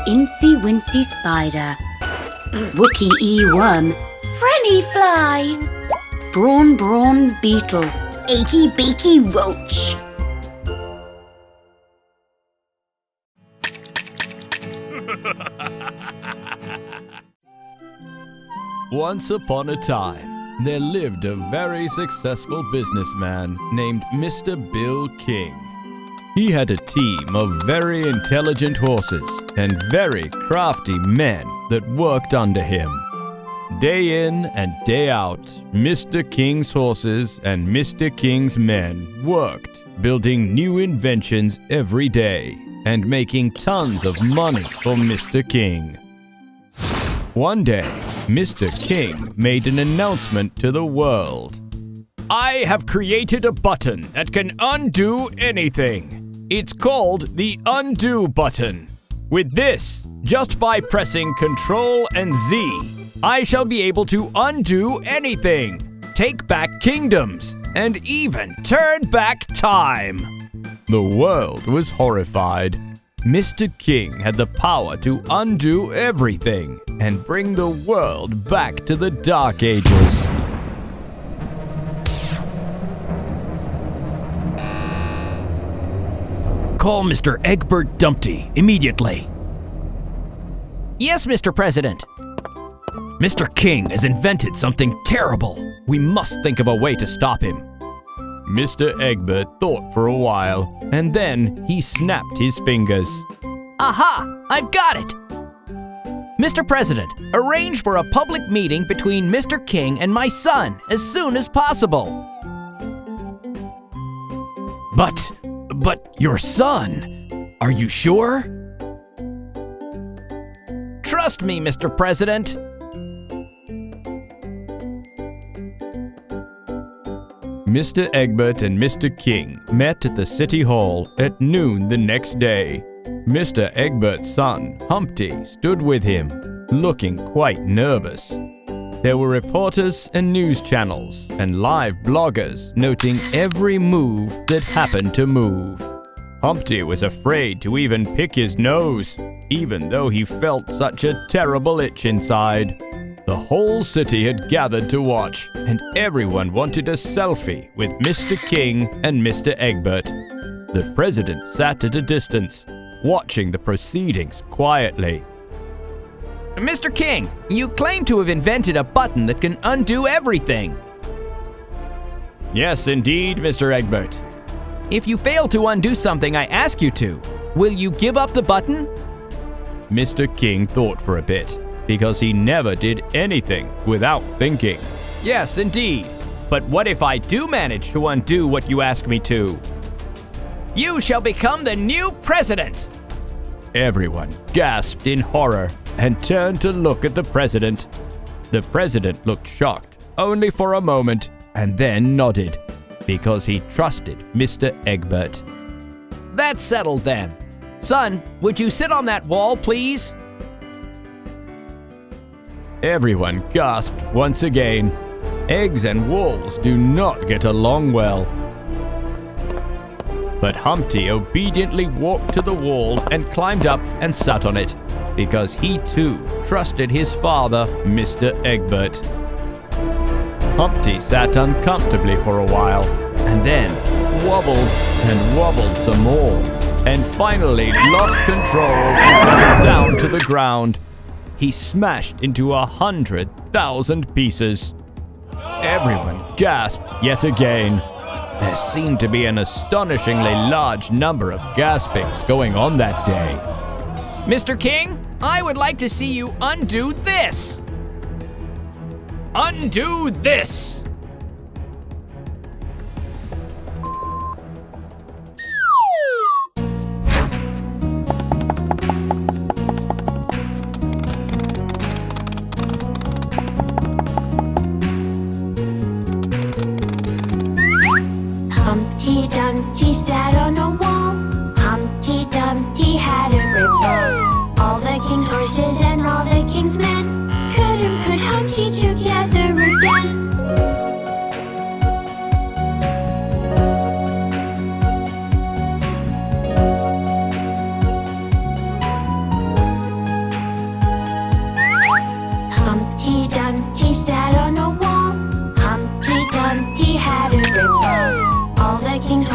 Incy Wincy Spider, Wookie E Worm, Frenny Fly, Brawn Brawn Beetle, Achy Beaky Roach. Once upon a time, there lived a very successful businessman named Mr. Bill King. He had a team of very intelligent horses and very crafty men that worked under him. Day in and day out, Mr. King's horses and Mr. King's men worked, building new inventions every day and making tons of money for Mr. King. One day, Mr. King made an announcement to the world. I have created a button that can undo anything. It's called the undo button. With this, just by pressing Ctrl and Z, I shall be able to undo anything, take back kingdoms, and even turn back time. The world was horrified. Mr. King had the power to undo everything and bring the world back to the Dark Ages. Call Mr. Egbert Dumpty immediately. Yes, Mr. President. Mr. King has invented something terrible. We must think of a way to stop him. Mr. Egbert thought for a while, and then he snapped his fingers. Aha! I've got it! Mr. President, arrange for a public meeting between Mr. King and my son as soon as possible. But your son? Are you sure? Trust me, Mr. President. Mr. Egbert and Mr. King met at the City Hall at noon the next day. Mr. Egbert's son, Humpty, stood with him, looking quite nervous. There were reporters and news channels and live bloggers noting every move that happened to move. Humpty was afraid to even pick his nose, even though he felt such a terrible itch inside. The whole city had gathered to watch, and everyone wanted a selfie with Mr. King and Mr. Egbert. The president sat at a distance, watching the proceedings quietly. Mr. King, you claim to have invented a button that can undo everything. Yes, indeed, Mr. Egbert. If you fail to undo something I ask you to, will you give up the button? Mr. King thought for a bit, because he never did anything without thinking. Yes, indeed. But what if I do manage to undo what you ask me to? You shall become the new president! Everyone gasped in horror and turned to look at the president. The president looked shocked only for a moment and then nodded, because he trusted Mr. Egbert. That's settled then. Son, would you sit on that wall, please? Everyone gasped once again. Eggs and walls do not get along well. But Humpty obediently walked to the wall and climbed up and sat on it, because he too trusted his father, Mr. Egbert. Humpty sat uncomfortably for a while, and then wobbled and wobbled some more, and finally lost control and fell down to the ground. He smashed into 100,000 pieces. Everyone gasped yet again. There seemed to be an astonishingly large number of gaspings going on that day. Mr. King, I would like to see you undo this. Undo this! Humpty Dumpty sat on a wall. Humpty Dumpty had a great ball. All the king's horses and all the king's men couldn't put Humpty together again.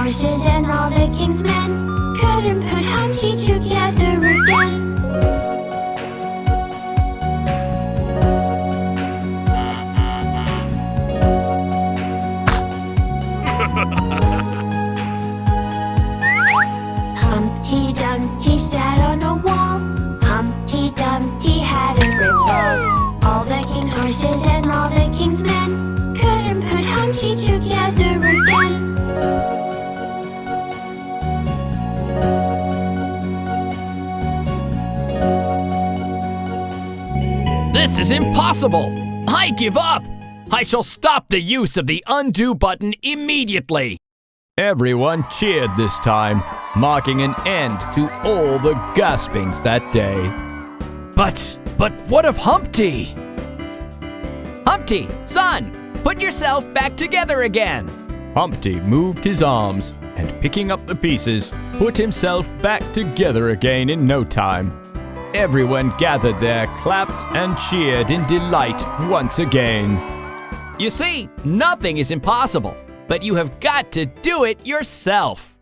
horses and all the king's men couldn't put Humpty together again. Humpty Dumpty sat on a wall. Humpty Dumpty had a great ball. All the king's horses and all the king's men couldn't put Humpty together again. This is impossible! I give up! I shall stop the use of the undo button immediately! Everyone cheered this time, marking an end to all the gaspings that day. But what of Humpty? Humpty, son, put yourself back together again! Humpty moved his arms and, picking up the pieces, put himself back together again in no time. Everyone gathered there, clapped and cheered in delight once again. You see, nothing is impossible, but you have got to do it yourself.